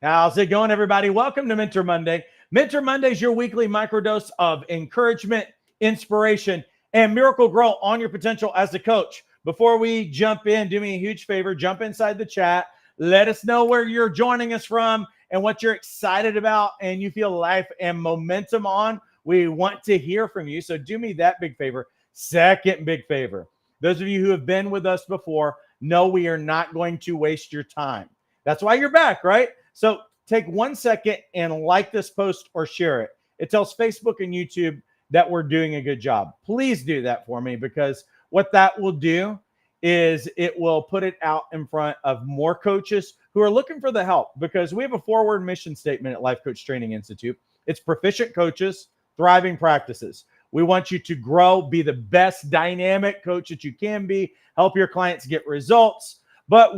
How's it going, everybody? Welcome to Mentor Monday. Mentor Monday is your weekly microdose of encouragement, inspiration, and miracle growth on your potential as a coach. Before we jump in, do me a huge favor, jump inside the chat. Let us know where you're joining us from and what you're excited about and you feel life and momentum on. We want to hear from you. So do me that big favor. Second big favor. Those of you who have been with us before know we are not going to waste your time. That's why you're back, right? So take 1 second and like this post or share it. It tells Facebook and YouTube that we're doing a good job. Please do that for me, because what that will do is it will put it out in front of more coaches who are looking for the help, because we have a forward mission statement at Life Coach Training Institute. It's proficient coaches, thriving practices. We want you to grow, be the best dynamic coach that you can be, help your clients get results. But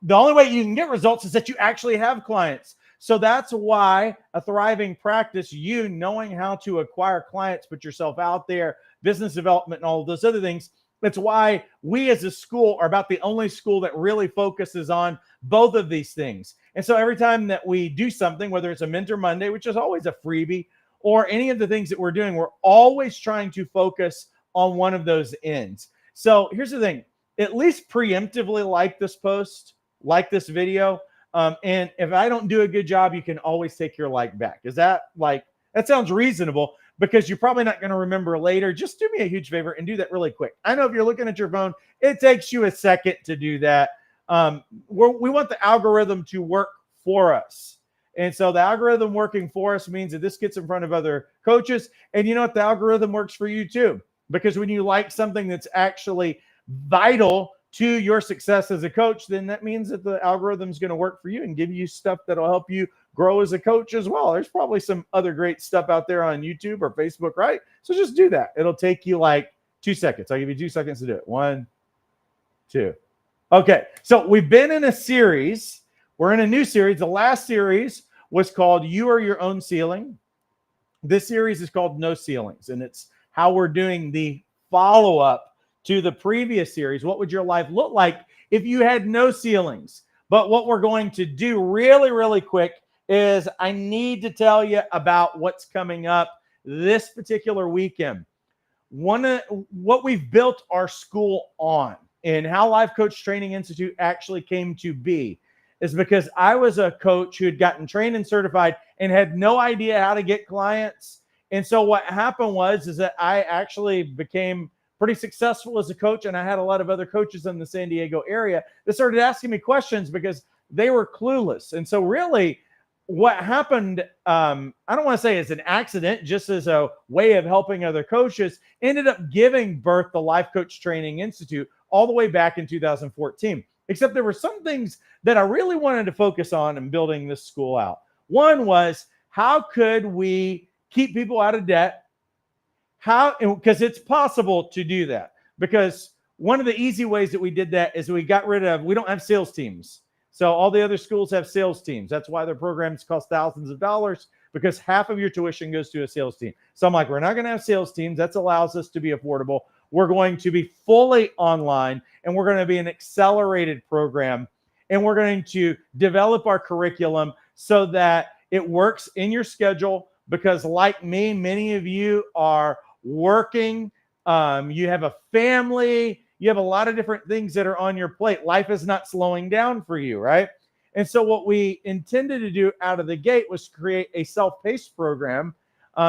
the only way you can get results is that you actually have clients. So that's why a thriving practice, you knowing how to acquire clients, put yourself out there, business development and all of those other things. That's why we as a school are about the only school that really focuses on both of these things. And so every time that we do something, whether it's a Mentor Monday, which is always a freebie, or any of the things that we're doing, we're always trying to focus on one of those ends. So here's the thing, at least preemptively like this post, like this video. And if I don't do a good job, you can always take your like back. Is that that sounds reasonable, because you're probably not going to remember later. Just do me a huge favor and do that really quick. I know if you're looking at your phone, it takes you a second to do that. We want the algorithm to work for us. And so the algorithm working for us means that this gets in front of other coaches. And you know what? The algorithm works for you too, because when you like something that's actually vital to your success as a coach, then that means that the algorithm is going to work for you and give you stuff that'll help you grow as a coach as well. There's probably some other great stuff out there on YouTube or Facebook, right? So just do that. It'll take you like 2 seconds. I'll give you 2 seconds to do it. 1, 2. Okay. So we've been in a series. We're in a new series. The last series was called You Are Your Own Ceiling. This series is called No Ceilings, and it's how we're doing the follow-up to the previous series. What would your life look like if you had no ceilings? But what we're going to do really, really quick is I need to tell you about what's coming up this particular weekend. What we've built our school on and how Life Coach Training Institute actually came to be is because I was a coach who had gotten trained and certified and had no idea how to get clients. And so what happened is that I actually became pretty successful as a coach, and I had a lot of other coaches in the San Diego area that started asking me questions because they were clueless. And so really what happened, I don't want to say it's an accident, just as a way of helping other coaches, ended up giving birth to Life Coach Training Institute all the way back in 2014. Except there were some things that I really wanted to focus on in building this school out. One was, how could we keep people out of debt? Because it's possible to do that. Because one of the easy ways that we did that is we don't have sales teams. So all the other schools have sales teams. That's why their programs cost thousands of dollars, because half of your tuition goes to a sales team. So I'm like, we're not going to have sales teams. That allows us to be affordable. We're going to be fully online, and we're going to be an accelerated program, and we're going to develop our curriculum so that it works in your schedule, because like me, many of you are working, you have a family, you have a lot of different things that are on your plate. Life is not slowing down for you, right? And so what we intended to do out of the gate was create a self-paced program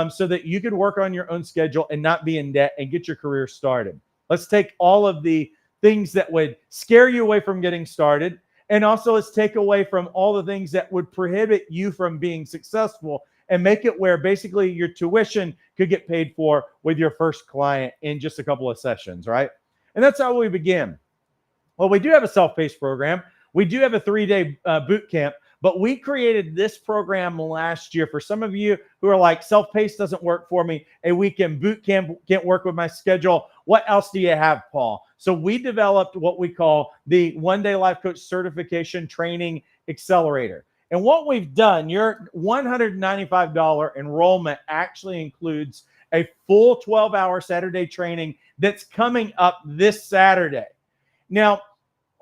so that you could work on your own schedule and not be in debt and get your career started. Let's take all of the things that would scare you away from getting started, and also let's take away from all the things that would prohibit you from being successful, and make it where basically your tuition could get paid for with your first client in just a couple of sessions, right? And that's how we begin. Well, we do have a self-paced program. We do have a 3-day boot camp, but we created this program last year for some of you who are like, self-paced doesn't work for me. A weekend boot camp can't work with my schedule. What else do you have, Paul? So we developed what we call the 1-day Life Coach Certification Training Accelerator. And what we've done, your $195 enrollment actually includes a full 12-hour Saturday training that's coming up this Saturday. Now,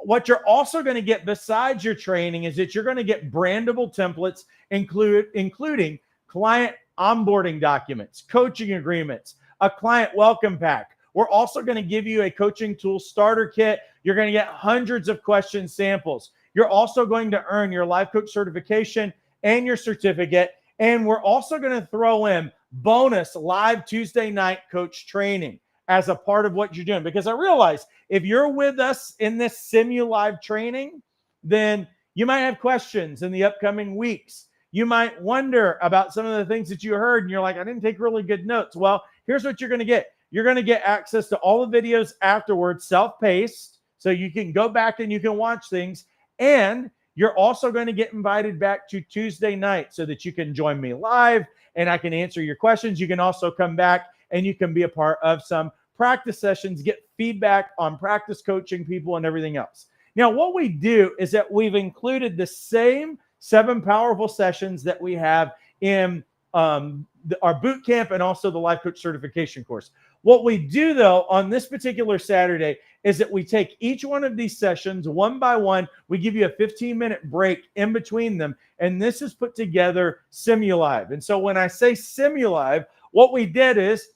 what you're also going to get besides your training is that you're going to get brandable templates, including client onboarding documents, coaching agreements, a client welcome pack. We're also going to give you a coaching tool starter kit. You're going to get hundreds of question samples. You're also going to earn your life coach certification and your certificate. And we're also going to throw in bonus live Tuesday night coach training as a part of what you're doing. Because I realize if you're with us in this Simulive training, then you might have questions in the upcoming weeks. You might wonder about some of the things that you heard and you're like, I didn't take really good notes. Well, here's what you're going to get. You're going to get access to all the videos afterwards, self-paced, so you can go back and you can watch things. And you're also going to get invited back to Tuesday night so that you can join me live and I can answer your questions. You can also come back and you can be a part of some practice sessions, get feedback on practice coaching people and everything else. Now, what we do is that we've included the same 7 powerful sessions that we have in our boot camp and also the life coach certification course. What we do, though, on this particular Saturday is that we take each one of these sessions one by one. We give you a 15-minute break in between them, and this is put together Simulive. And so when I say Simulive, what we did is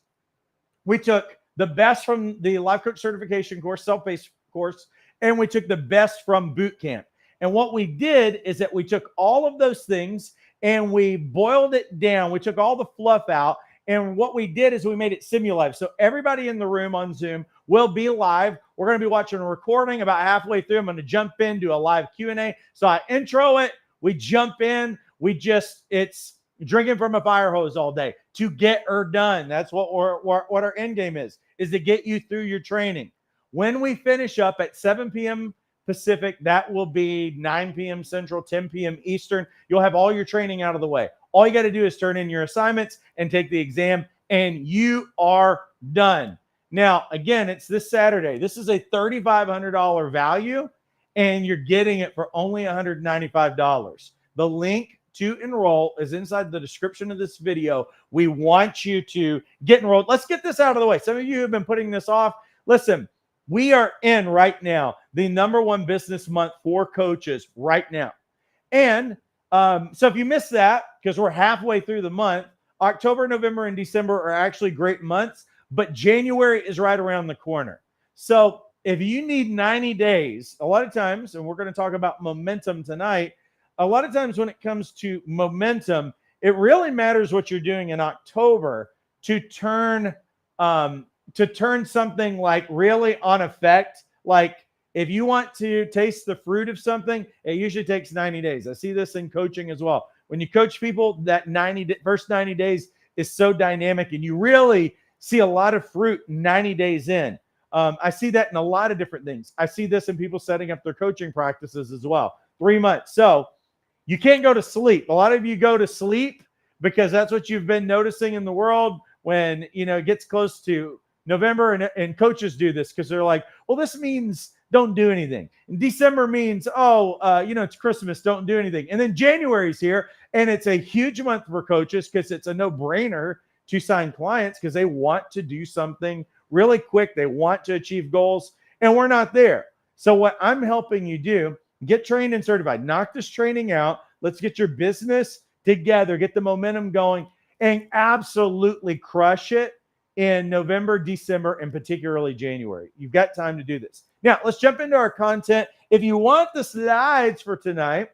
we took the best from the life coach certification course, self-paced course, and we took the best from boot camp. And what we did is that we took all of those things and we boiled it down. We took all the fluff out. And what we did is we made it Simulive. So everybody in the room on Zoom will be live. We're going to be watching a recording about halfway through. I'm going to jump in, do a live Q&A. So I intro it. We jump in. It's drinking from a fire hose all day to get her done. That's what our end game is to get you through your training. When we finish up at 7 p.m. Pacific, that will be 9 p.m. Central, 10 p.m. Eastern. You'll have all your training out of the way. All you got to do is turn in your assignments and take the exam, and you are done. Now, again, it's this Saturday. This is a $3,500 value, and you're getting it for only $195. The link to enroll is inside the description of this video. We want you to get enrolled. Let's get this out of the way. Some of you have been putting this off. Listen, we are in right now the #1 business month for coaches right now. And so if you missed that, because we're halfway through the month, October, November, and December are actually great months, but January is right around the corner. So if you need 90 days, a lot of times, and we're going to talk about momentum tonight, a lot of times when it comes to momentum, it really matters what you're doing in October to turn something like really on effect. Like if you want to taste the fruit of something, it usually takes 90 days. I see this in coaching as well. When you coach people, that first 90 days is so dynamic, and you really see a lot of fruit 90 days in. I see that in a lot of different things. I see this in people setting up their coaching practices as well. 3 months. So you can't go to sleep. A lot of you go to sleep because that's what you've been noticing in the world when it gets close to November, and coaches do this because they're like, well, this means don't do anything. And December means, it's Christmas, don't do anything. And then January's here, and it's a huge month for coaches because it's a no-brainer to sign clients because they want to do something really quick. They want to achieve goals, and we're not there. So what I'm helping you do, get trained and certified. Knock this training out. Let's get your business together, get the momentum going, and absolutely crush it in November, December, and particularly January. You've got time to do this. Now, let's jump into our content. If you want the slides for tonight,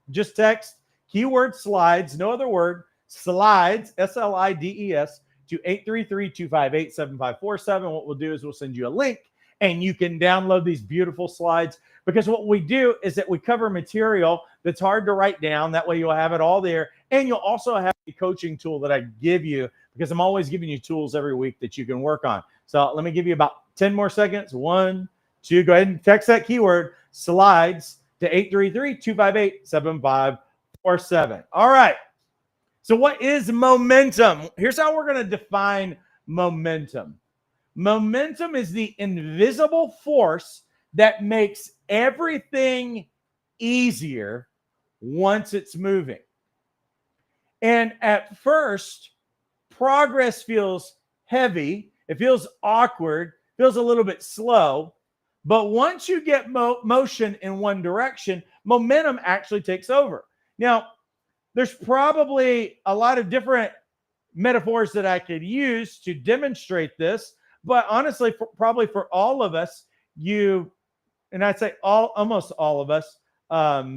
just text keyword slides, no other word, slides, SLIDES, to 833-258-7547. What we'll do is we'll send you a link, and you can download these beautiful slides, because what we do is that we cover material that's hard to write down. That way you'll have it all there, and you'll also have the coaching tool that I give you, because I'm always giving you tools every week that you can work on. So let me give you about 10 more seconds. 1, 2, go ahead and text that keyword slides to 833-258-7547. All right. So what is momentum? Here's how we're going to define momentum. Momentum is the invisible force that makes everything easier once it's moving. And at first, progress feels heavy. It feels awkward, feels a little bit slow. But once you get motion in one direction, momentum actually takes over. Now, there's probably a lot of different metaphors that I could use to demonstrate this, but honestly, probably for all of us, and I'd say almost all of us,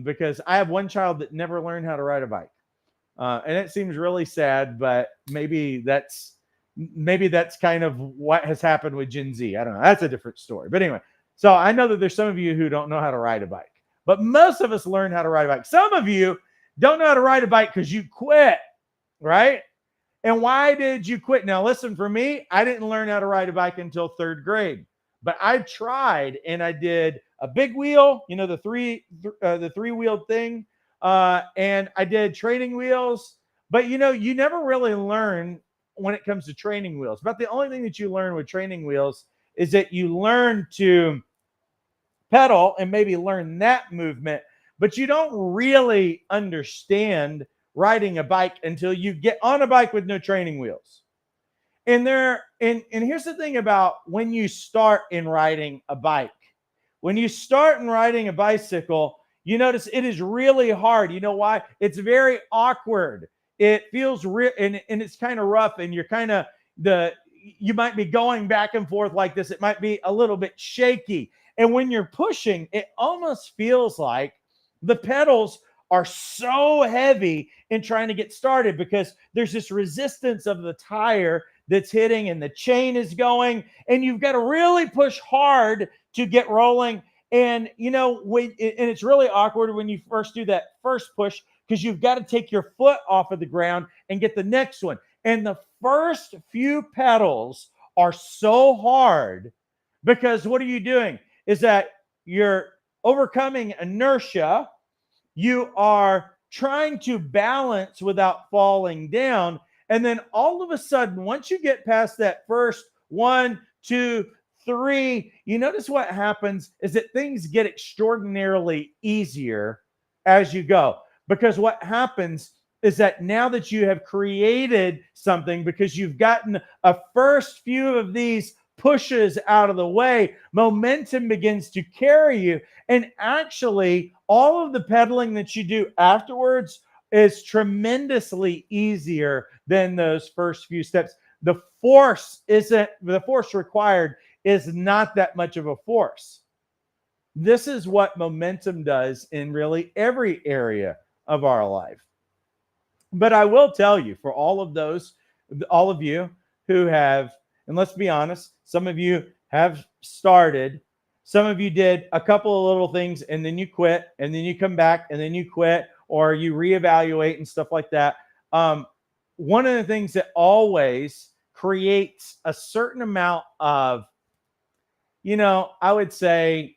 because I have one child that never learned how to ride a bike, and it seems really sad, but maybe that's kind of what has happened with Gen Z. I don't know. That's a different story. But anyway, so I know that there's some of you who don't know how to ride a bike, but most of us learn how to ride a bike. Some of you don't know how to ride a bike because you quit, right? And why did you quit? Now, listen, for me, I didn't learn how to ride a bike until third grade, but I tried and I did a big wheel, the three-wheeled thing, and I did training wheels. But you never really learn when it comes to training wheels. But the only thing that you learn with training wheels is that you learn to pedal and maybe learn that movement, but you don't really understand riding a bike until you get on a bike with no training wheels. And here's the thing about when you start in riding a bike. When you start in riding a bicycle, you notice it is really hard. You know why? It's very awkward. It feels real, and it's kind of rough, and you might be going back and forth like this. It might be a little bit shaky. And when you're pushing, it almost feels like the pedals are so heavy in trying to get started because there's this resistance of the tire that's hitting and the chain is going, and you've got to really push hard to get rolling. And it's really awkward when you first do that first push because you've got to take your foot off of the ground and get the next one. And the first few pedals are so hard because what are you doing? Is that you're overcoming inertia. You are trying to balance without falling down. And then all of a sudden, once you get past that first 1, 2, 3, you notice what happens is that things get extraordinarily easier as you go. Because what happens is that now that you have created something, because you've gotten a first few of these pushes out of the way, momentum begins to carry you. And actually, all of the pedaling that you do afterwards is tremendously easier than those first few steps. The force required is not that much of a force. This is what momentum does in really every area of our life. But I will tell you, for all of you who have, and let's be honest, some of you have started, some of you did a couple of little things and then you quit, and then you come back and then you quit, or you reevaluate and stuff like that. One of the things that always creates a certain amount of, I would say,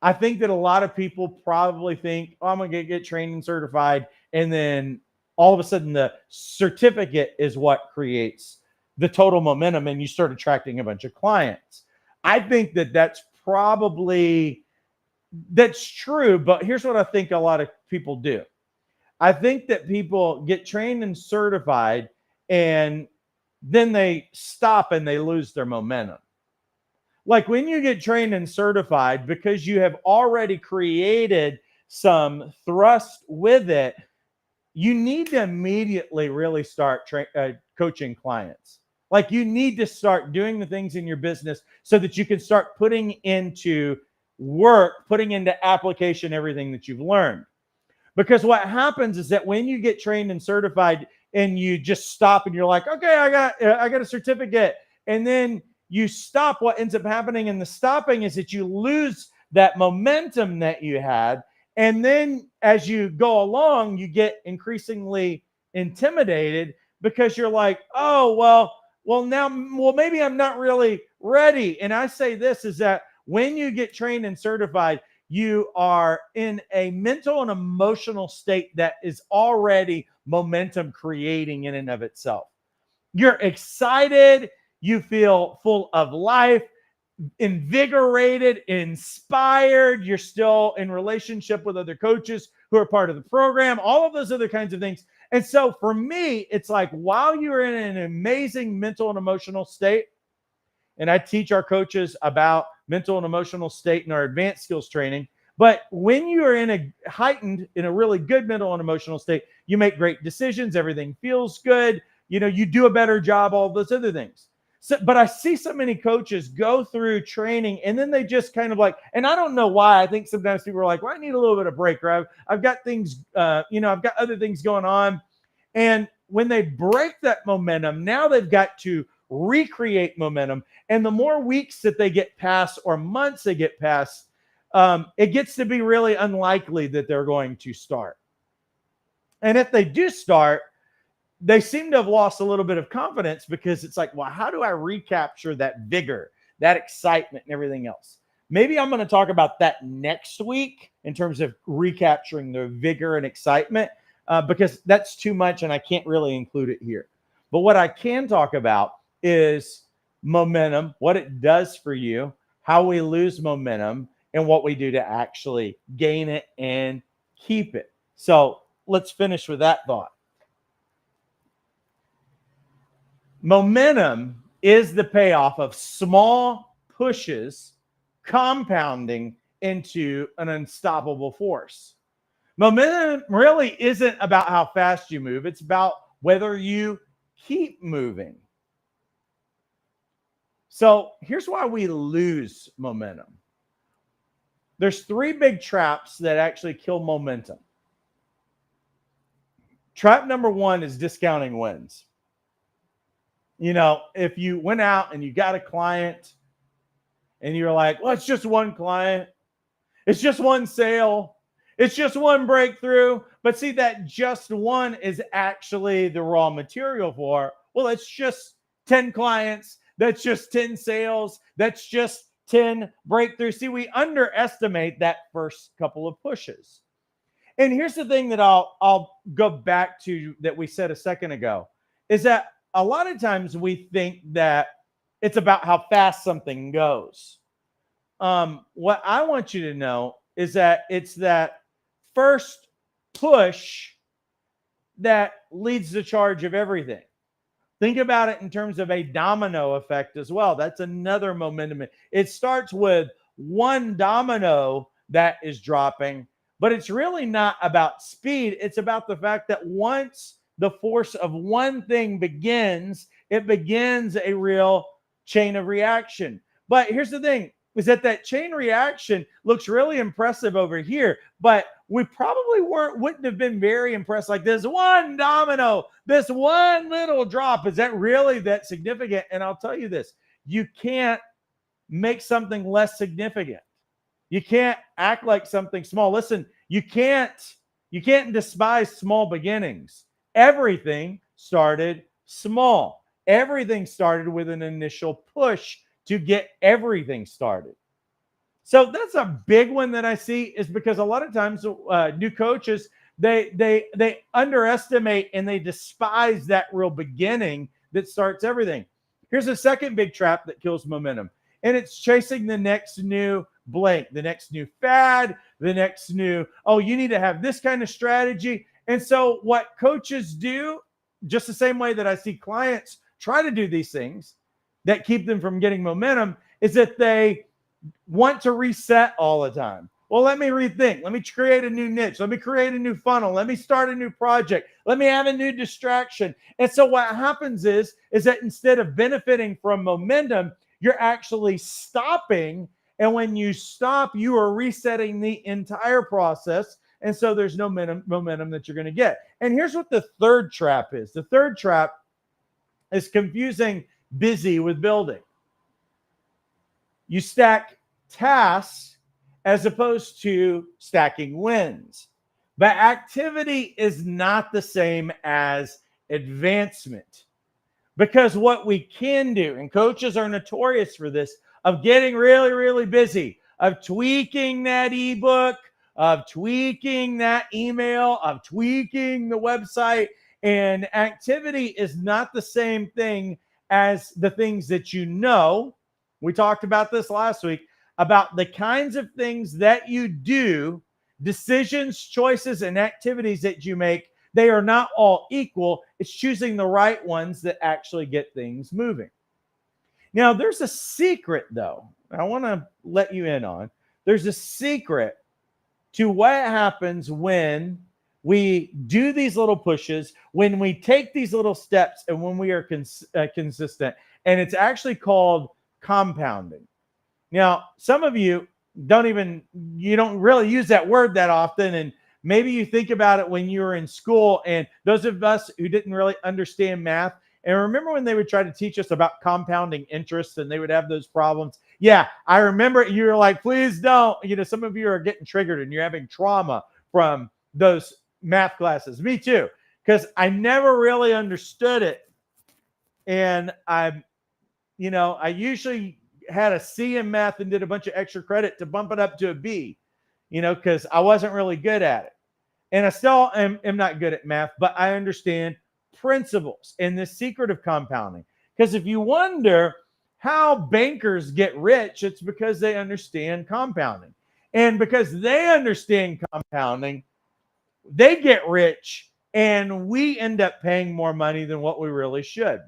I think that a lot of people probably think, oh, I'm going to get trained and certified, and then all of a sudden the certificate is what creates the total momentum and you start attracting a bunch of clients. I think that that's true, but here's what I think a lot of people do. I think that people get trained and certified and then they stop and they lose their momentum. Like when you get trained and certified, because you have already created some thrust with it, you need to immediately really start coaching clients. Like you need to start doing the things in your business so that you can start putting into application everything that you've learned. Because what happens is that when you get trained and certified and you just stop and you're like, okay, I got a certificate, and then you stop, what ends up happening in the stopping is that you lose that momentum that you had. And then as you go along, you get increasingly intimidated because you're like, oh, well, maybe I'm not really ready. And I say this is that when you get trained and certified, you are in a mental and emotional state that is already momentum creating in and of itself. You're excited. You feel full of life, invigorated, inspired. You're still in relationship with other coaches who are part of the program, all of those other kinds of things. And so for me, it's like while you're in an amazing mental and emotional state, and I teach our coaches about mental and emotional state in our advanced skills training. But when you are in a really good mental and emotional state, you make great decisions. Everything feels good. You do a better job, all those other things. So, but I see so many coaches go through training and then they just kind of like, and I don't know why. I think sometimes people are like, well, I need a little bit of break, or I've got things, I've got other things going on. And when they break that momentum, now they've got to recreate momentum. And the more weeks that they get past or months they get past, it gets to be really unlikely that they're going to start. And if they do start, they seem to have lost a little bit of confidence because it's like, well, how do I recapture that vigor, that excitement, and everything else? Maybe I'm going to talk about that next week in terms of recapturing the vigor and excitement, because that's too much and I can't really include it here. But what I can talk about is momentum, what it does for you, how we lose momentum, and what we do to actually gain it and keep it. So let's finish with that thought. Momentum is the payoff of small pushes compounding into an unstoppable force. Momentum really isn't about how fast you move. It's about whether you keep moving. So here's why we lose momentum. There's 3 big traps that actually kill momentum. Trap number 1 is discounting wins. If you went out and you got a client and you're like, well, it's just one client, it's just one sale, it's just one breakthrough. But see, that just one is actually the raw material for, well, it's just 10 clients, that's just 10 sales, that's just 10 breakthroughs. See, we underestimate that first couple of pushes. And here's the thing that I'll go back to that we said a second ago, is that a lot of times we think that it's about how fast something goes. What I want you to know is that it's that first push that leads the charge of everything. Think about it in terms of a domino effect as well. That's another momentum. It starts with one domino that is dropping, but it's really not about speed. It's about the fact that once the force of one thing begins, it begins a real chain of reaction. But here's the thing, is that chain reaction looks really impressive over here, but we probably wouldn't have been very impressed like this one domino, this one little drop. Is that really that significant? And I'll tell you this, you can't make something less significant. You can't act like something small. Listen, you can't despise small beginnings. Everything started small. Everything started with an initial push to get everything started. So that's a big one that I see, is because a lot of times new coaches, they underestimate and they despise that real beginning that starts everything. Here's a second big trap that kills momentum, and it's chasing the next new blank, the next new fad, the next new, oh, you need to have this kind of strategy. And so what coaches do, just the same way that I see clients try to do these things that keep them from getting momentum, is that they want to reset all the time. Well, let me rethink. Let me create a new niche. Let me create a new funnel. Let me start a new project. Let me have a new distraction. And so what happens is that instead of benefiting from momentum, you're actually stopping. And when you stop, you are resetting the entire process. And so there's no momentum that you're going to get. And here's what the third trap is. The third trap is confusing busy with building. You stack tasks as opposed to stacking wins. But activity is not the same as advancement. Because what we can do, and coaches are notorious for this, of getting really, really busy, of tweaking that ebook, of tweaking that email, of tweaking the website. And activity is not the same thing as the things that you know. We talked about this last week, about the kinds of things that you do, decisions, choices, and activities that you make. They are not all equal. It's choosing the right ones that actually get things moving. Now, there's a secret, though. I want to let you in on. There's a secret to what happens when we do these little pushes, when we take these little steps, and when we are consistent. And it's actually called compounding. Now, some of you you don't really use that word that often. And maybe you think about it when you were in school. And those of us who didn't really understand math, and remember when they would try to teach us about compounding interest and they would have those problems? Yeah, I remember you were like, please don't. Some of you are getting triggered and you're having trauma from those math classes. Me too, because I never really understood it. And I usually had a C in math and did a bunch of extra credit to bump it up to a B, because I wasn't really good at it. And I still am not good at math, but I understand principles and the secret of compounding. Because if you wonder how bankers get rich, it's because they understand compounding. And because they understand compounding, they get rich, and we end up paying more money than what we really should.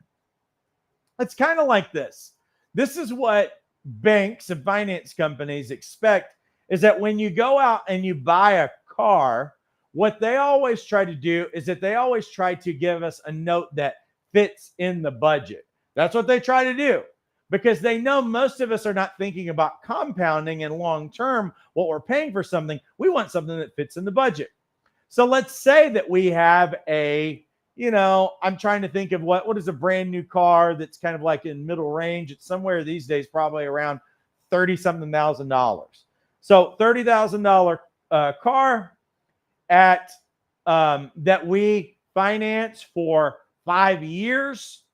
It's kind of like this. This is what banks and finance companies expect, is that when you go out and you buy a car, what they always try to do is that they always try to give us a note that fits in the budget. That's what they try to do, because they know most of us are not thinking about compounding and long term what we're paying for something. We want something that fits in the budget. So let's say that we have I'm trying to think of what is a brand new car that's kind of like in middle range. It's somewhere these days probably around $30-something thousand. So $30,000 car at that we finance for 5 years.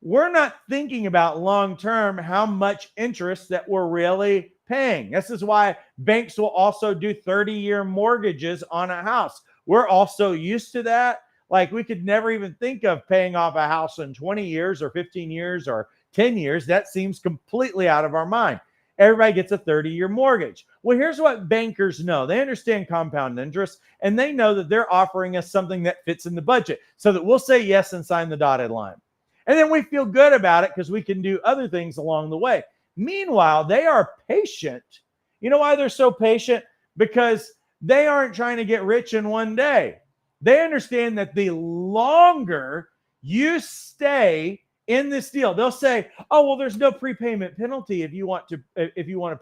We're not thinking about long term how much interest that we're really paying. This is why banks will also do 30-year mortgages on a house. We're also used to that. Like, we could never even think of paying off a house in 20 years or 15 years or 10 years. That seems completely out of our mind. Everybody gets a 30-year mortgage. Well, here's what bankers know. They understand compound interest, and they know that they're offering us something that fits in the budget so that we'll say yes and sign the dotted line. And then we feel good about it because we can do other things along the way. Meanwhile, they are patient. You know why they're so patient? Because they aren't trying to get rich in one day. They understand that the longer you stay in this deal, they'll say, oh, well, there's no prepayment penalty if you want to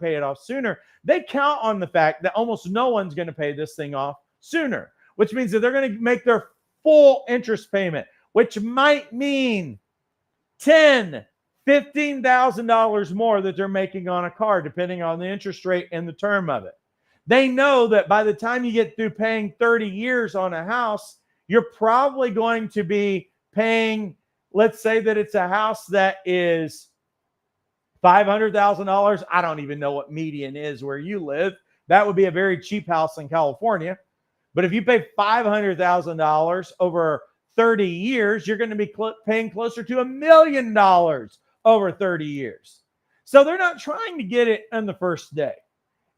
pay it off sooner. They count on the fact that almost no one's going to pay this thing off sooner, which means that they're going to make their full interest payment, which might mean $10,000, $15,000 more that they're making on a car, depending on the interest rate and the term of it. They know that by the time you get through paying 30 years on a house, you're probably going to be paying, let's say that it's a house that is $500,000. I don't even know what median is where you live. That would be a very cheap house in California. But if you pay $500,000 over 30 years, you're going to be paying closer to $1 million over 30 years. So they're not trying to get it on the first day.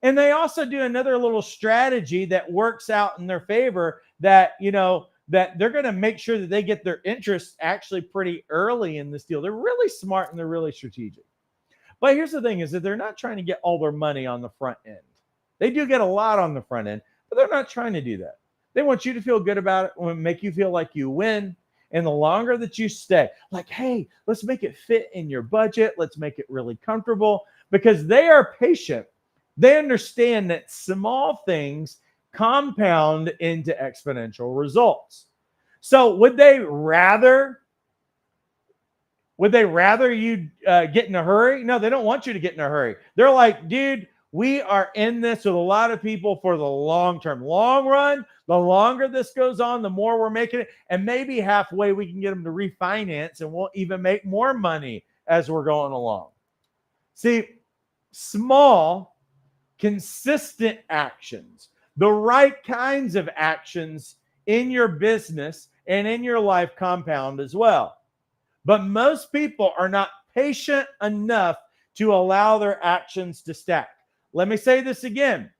And they also do another little strategy that works out in their favor, that, that they're going to make sure that they get their interest actually pretty early in this deal. They're really smart and they're really strategic. But here's the thing, is that they're not trying to get all their money on the front end. They do get a lot on the front end, but they're not trying to do that. They want you to feel good about it and make you feel like you win. And the longer that you stay, like, hey, let's make it fit in your budget. Let's make it really comfortable, because they are patient. They understand that small things compound into exponential results. So would they rather you get in a hurry? No, they don't want you to get in a hurry. They're like, dude, we are in this with a lot of people for the long term. Long run, the longer this goes on, the more we're making it. And maybe halfway we can get them to refinance and we'll even make more money as we're going along. See, small, consistent actions, the right kinds of actions in your business and in your life compound as well. But most people are not patient enough to allow their actions to stack. Let me say this again.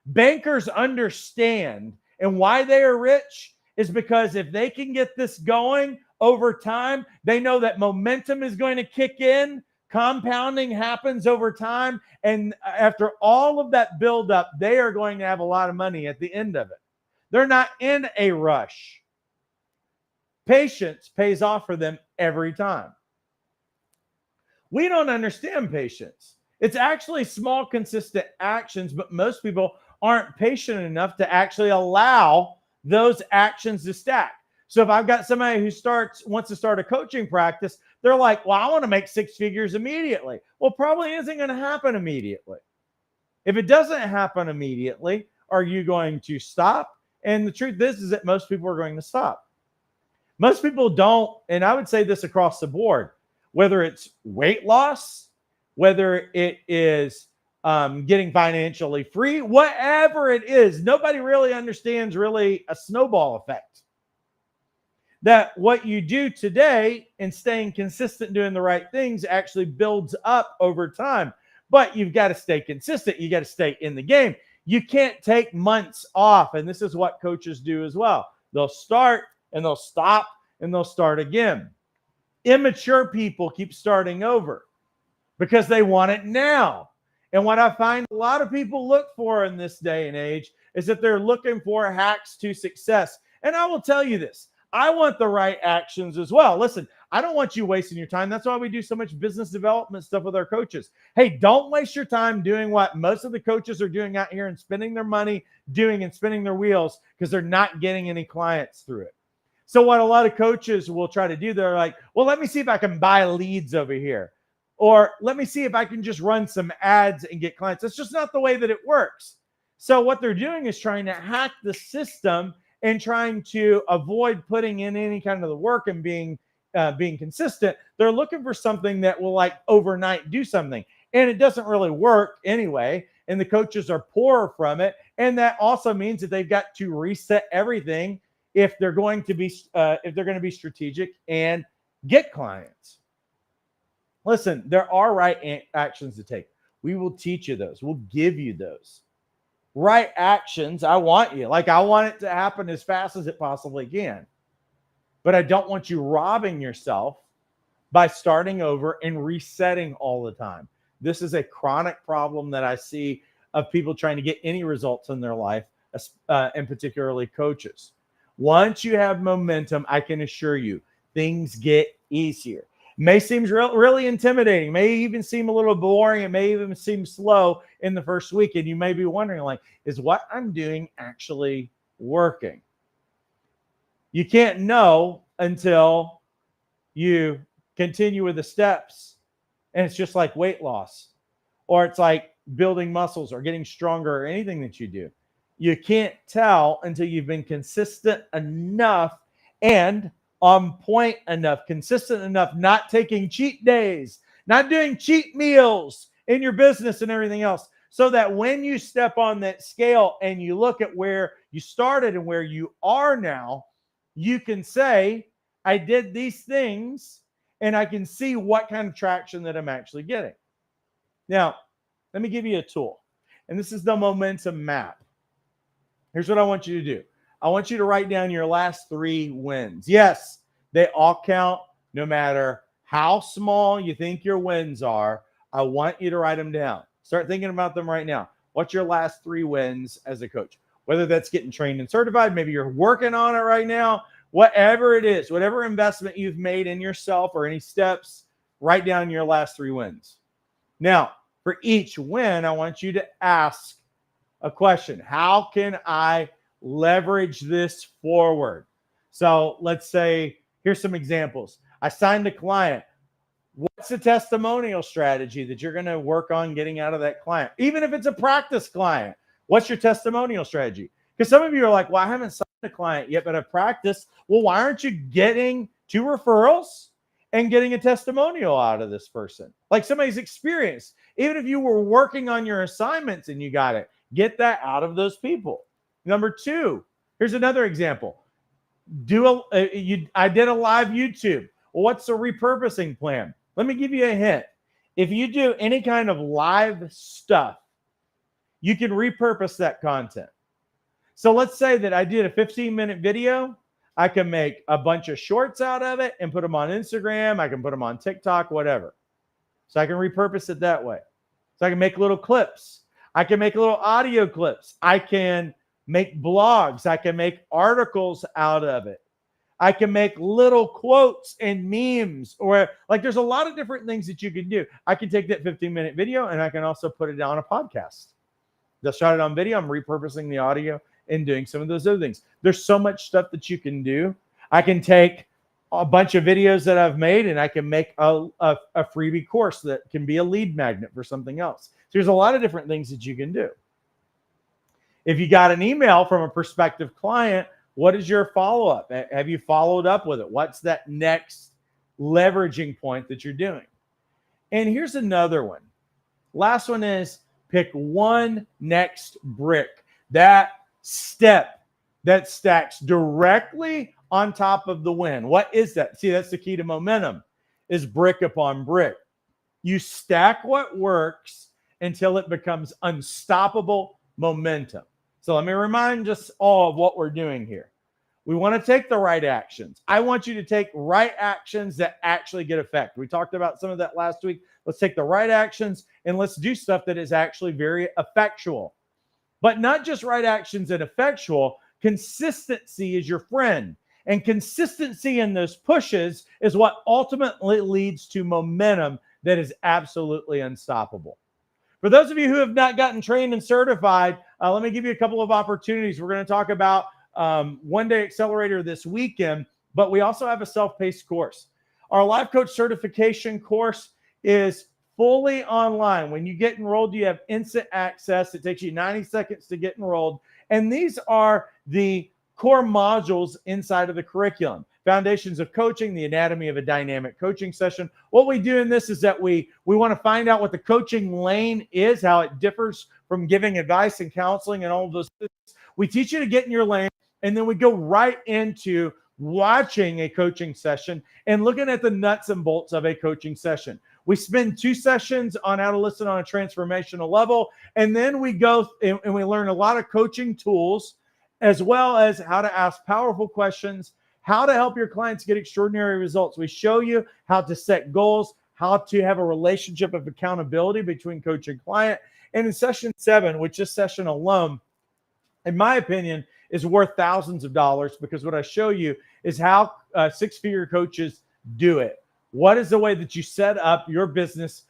Bankers understand, and why they are rich is because if they can get this going over time, they know that momentum is going to kick in Compounding happens over time. And after all of that buildup, they are going to have a lot of money at the end of it. They're not in a rush. Patience pays off for them every time. We don't understand patience. It's actually small, consistent actions, but most people aren't patient enough to actually allow those actions to stack. So if I've got somebody who wants to start a coaching practice, they're like, well, I want to make 6 figures immediately. Well, probably isn't going to happen immediately. If it doesn't happen immediately, are you going to stop? And the truth is that most people are going to stop. Most people don't, and I would say this across the board, whether it's weight loss, whether it is getting financially free, whatever it is, nobody really understands really a snowball effect. That what you do today and staying consistent doing the right things actually builds up over time. But you've got to stay consistent. You got to stay in the game. You can't take months off. And this is what coaches do as well. They'll start and they'll stop and they'll start again. Immature people keep starting over because they want it now. And what I find a lot of people look for in this day and age is that they're looking for hacks to success. And I will tell you this, I want the right actions as well. Listen, I don't want you wasting your time. That's why we do so much business development stuff with our coaches. Hey, don't waste your time doing what most of the coaches are doing out here and spending their money doing and spinning their wheels because they're not getting any clients through it. So what a lot of coaches will try to do, they're like, well, let me see if I can buy leads over here. Or let me see if I can just run some ads and get clients. It's just not the way that it works. So what they're doing is trying to hack the system and trying to avoid putting in any kind of the work and being consistent. They're looking for something that will like overnight do something. And it doesn't really work anyway. And the coaches are poorer from it. And that also means that they've got to reset everything if they're going to be strategic and get clients. Listen, there are right actions to take. We will teach you those. We'll give you those. Right actions, I want it to happen as fast as it possibly can. But I don't want you robbing yourself by starting over and resetting all the time. This is a chronic problem that I see of people trying to get any results in their life, and particularly coaches. Once you have momentum, I can assure you, things get easier. May seem really intimidating, may even seem a little boring, it may even seem slow in the first week. And you may be wondering, like, is what I'm doing actually working? You can't know until you continue with the steps. And it's just like weight loss, or it's like building muscles or getting stronger or anything that you do. You can't tell until you've been consistent enough and on point enough, consistent enough, not taking cheat days, not doing cheat meals in your business and everything else, so that when you step on that scale and you look at where you started and where you are now, you can say, I did these things and I can see what kind of traction that I'm actually getting. Now, let me give you a tool. And this is the momentum map. Here's what I want you to do. I want you to write down your last 3 wins. Yes, they all count no matter how small you think your wins are. I want you to write them down. Start thinking about them right now. What's your last 3 wins as a coach? Whether that's getting trained and certified, maybe you're working on it right now, whatever it is, whatever investment you've made in yourself or any steps, write down your last 3 wins. Now, for each win, I want you to ask a question. How can I leverage this forward? So let's say, here's some examples. I signed a client. What's the testimonial strategy that you're going to work on getting out of that client? Even if it's a practice client, what's your testimonial strategy? Because some of you are like, well, I haven't signed a client yet, but I've practiced. Well, why aren't you getting 2 referrals and getting a testimonial out of this person? Like somebody's experience. Even if you were working on your assignments and you got it, get that out of those people. Number 2, here's another example. I did a live YouTube. Well, what's the repurposing plan? Let me give you a hint. If you do any kind of live stuff, you can repurpose that content. So let's say that I did a 15-minute video. I can make a bunch of shorts out of it and put them on Instagram. I can put them on TikTok, whatever. So I can repurpose it that way. So I can make little clips. I can make little audio clips. I can make blogs. I can make articles out of it. I can make little quotes and memes, or like there's a lot of different things that you can do. I can take that 15-minute video and I can also put it on a podcast. They'll shot it on video. I'm repurposing the audio and doing some of those other things. There's so much stuff that you can do. I can take a bunch of videos that I've made and I can make a freebie course that can be a lead magnet for something else. So there's a lot of different things that you can do. If you got an email from a prospective client, what is your follow-up? Have you followed up with it? What's that next leveraging point that you're doing? And here's another one. Last one is pick one next brick. That step that stacks directly on top of the win. What is that? See, that's the key to momentum, is brick upon brick. You stack what works until it becomes unstoppable momentum. So let me remind us all of what we're doing here. We want to take the right actions. I want you to take right actions that actually get effect. We talked about some of that last week. Let's take the right actions and let's do stuff that is actually very effectual. But not just right actions and effectual. Consistency is your friend. And consistency in those pushes is what ultimately leads to momentum that is absolutely unstoppable. For those of you who have not gotten trained and certified, let me give you a couple of opportunities. We're going to talk about one-day accelerator this weekend, but we also have a self-paced course. Our life coach certification course is fully online. When you get enrolled, you have instant access. It takes you 90 seconds to get enrolled. And these are the core modules inside of the curriculum. Foundations of coaching, the anatomy of a dynamic coaching session. What we do in this is that we want to find out what the coaching lane is, how it differs from giving advice and counseling and all of those things. We teach you to get in your lane, and then we go right into watching a coaching session and looking at the nuts and bolts of a coaching session. We spend 2 sessions on how to listen on a transformational level, and then we go and we learn a lot of coaching tools, as well as how to ask powerful questions, how to help your clients get extraordinary results. We show you how to set goals, how to have a relationship of accountability between coach and client. And in session 7, which this session alone, in my opinion, is worth thousands of dollars, because what I show you is how 6-figure coaches do it. What is the way that you set up your business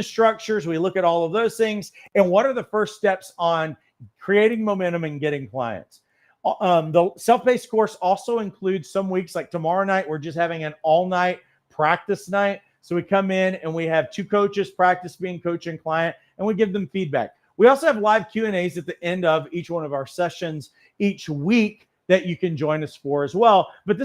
structures? We look at all of those things. And what are the first steps on creating momentum and getting clients? The self-paced course also includes some weeks, like tomorrow night, we're just having an all-night practice night. So we come in and we have 2 coaches practice being coach and client, and we give them feedback. We also have live Q&As at the end of each one of our sessions each week that you can join us for as well. But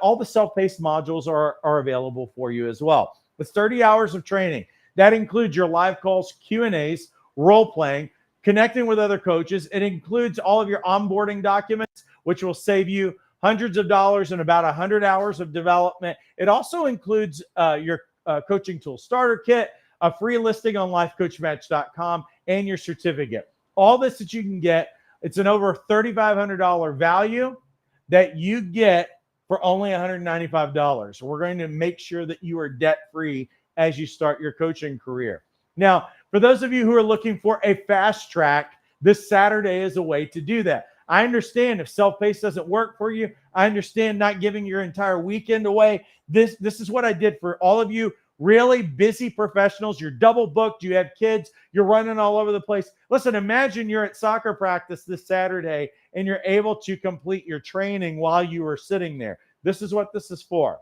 all the self-paced modules are available for you as well. It's 30 hours of training. That includes your live calls, Q&As, role-playing, connecting with other coaches. It includes all of your onboarding documents, which will save you hundreds of dollars and about 100 hours of development. It also includes your coaching tool starter kit, a free listing on lifecoachmatch.com, and your certificate. All this that you can get. It's an over $3,500 value that you get for only $195. We're going to make sure that you are debt-free as you start your coaching career. Now, for those of you who are looking for a fast track, this Saturday is a way to do that. I understand if self-paced doesn't work for you. I understand not giving your entire weekend away. This is what I did for all of you really busy professionals. You're double booked. You have kids. You're running all over the place. Listen, imagine you're at soccer practice this Saturday and you're able to complete your training while you were sitting there. This is what this is for.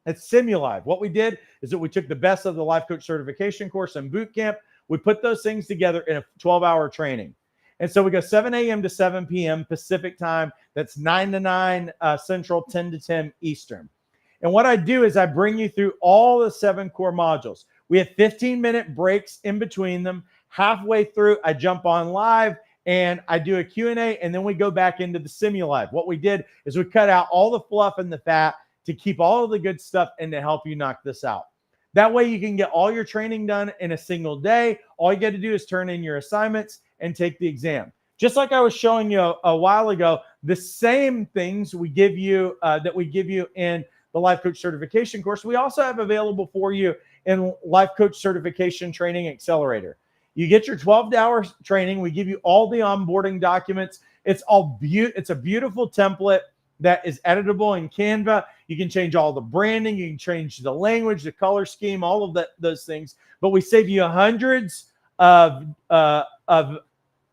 It's Simulive. What we did is that we took the best of the Life Coach Certification course and boot camp. We put those things together in a 12-hour training. And so we go 7 a.m. to 7 p.m. Pacific time. That's 9 to 9 Central, 10 to 10 Eastern. And what I do is I bring you through all the 7 core modules. We have 15-minute breaks in between them. Halfway through, I jump on live and I do a Q&A, and then we go back into the Simulive. What we did is we cut out all the fluff and the fat to keep all of the good stuff and to help you knock this out. That way you can get all your training done in a single day. All you got to do is turn in your assignments and take the exam. Just like I was showing you a while ago, the same things we give you that we give you in the Life Coach Certification course, we also have available for you and Life Coach Certification Training Accelerator. You get your 12-hour training. We give you all the onboarding documents. It's a beautiful template that is editable in Canva. You can change all the branding. You can change the language, the color scheme, all of those things. But we save you hundreds of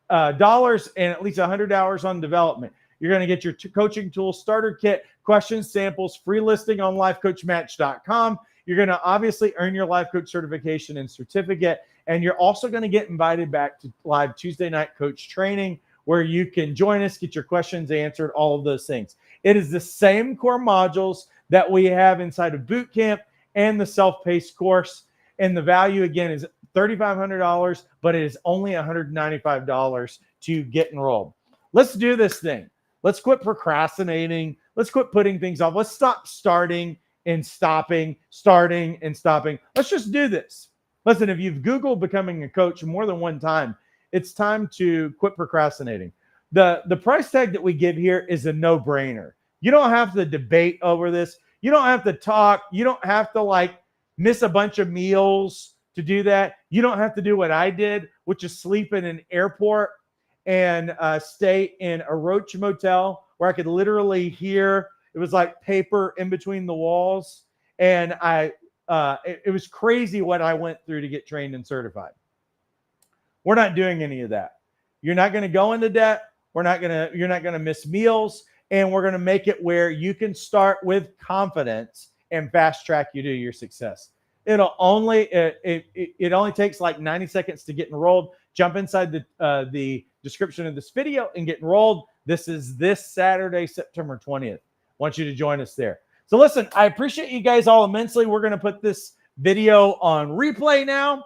dollars and at least 100 hours on development. You're going to get your coaching tools, starter kit, questions, samples, free listing on lifecoachmatch.com. You're going to obviously earn your Life Coach certification and certificate. And you're also going to get invited back to live Tuesday night coach training, where you can join us, get your questions answered, all of those things. It is the same core modules that we have inside of boot camp and the self-paced course. And the value, again, is $3,500, but it is only $195 to get enrolled. Let's do this thing. Let's quit procrastinating. Let's quit putting things off. Let's stop starting and stopping. Let's just do this. Listen, if you've Googled becoming a coach more than one time, it's time to quit procrastinating. The price tag that we give here is a no-brainer. You don't have to debate over this. You don't have to talk. You don't have to miss a bunch of meals to do that. You don't have to do what I did, which is sleep in an airport and stay in a roach motel where I could literally hear, it was like paper in between the walls. And it was crazy what I went through to get trained and certified. We're not doing any of that. You're not going to go into debt. You're not going to miss meals. And we're going to make it where you can start with confidence and fast track you to your success. It only takes like 90 seconds to get enrolled. Jump inside the description of this video and get enrolled. This is this Saturday, September 20th. I want you to join us there. So listen, I appreciate you guys all immensely. We're going to put this video on replay now.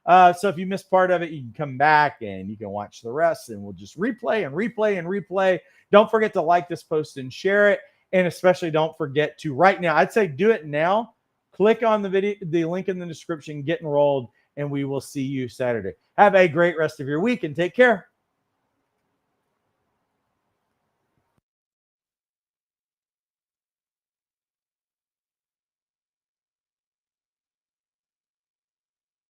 So if you missed part of it, you can come back and you can watch the rest, and we'll just replay and replay and replay. Don't forget to like this post and share it. And especially don't forget to right now, I'd say do it now. Click on the link in the description, get enrolled, and we will see you Saturday. Have a great rest of your week and take care.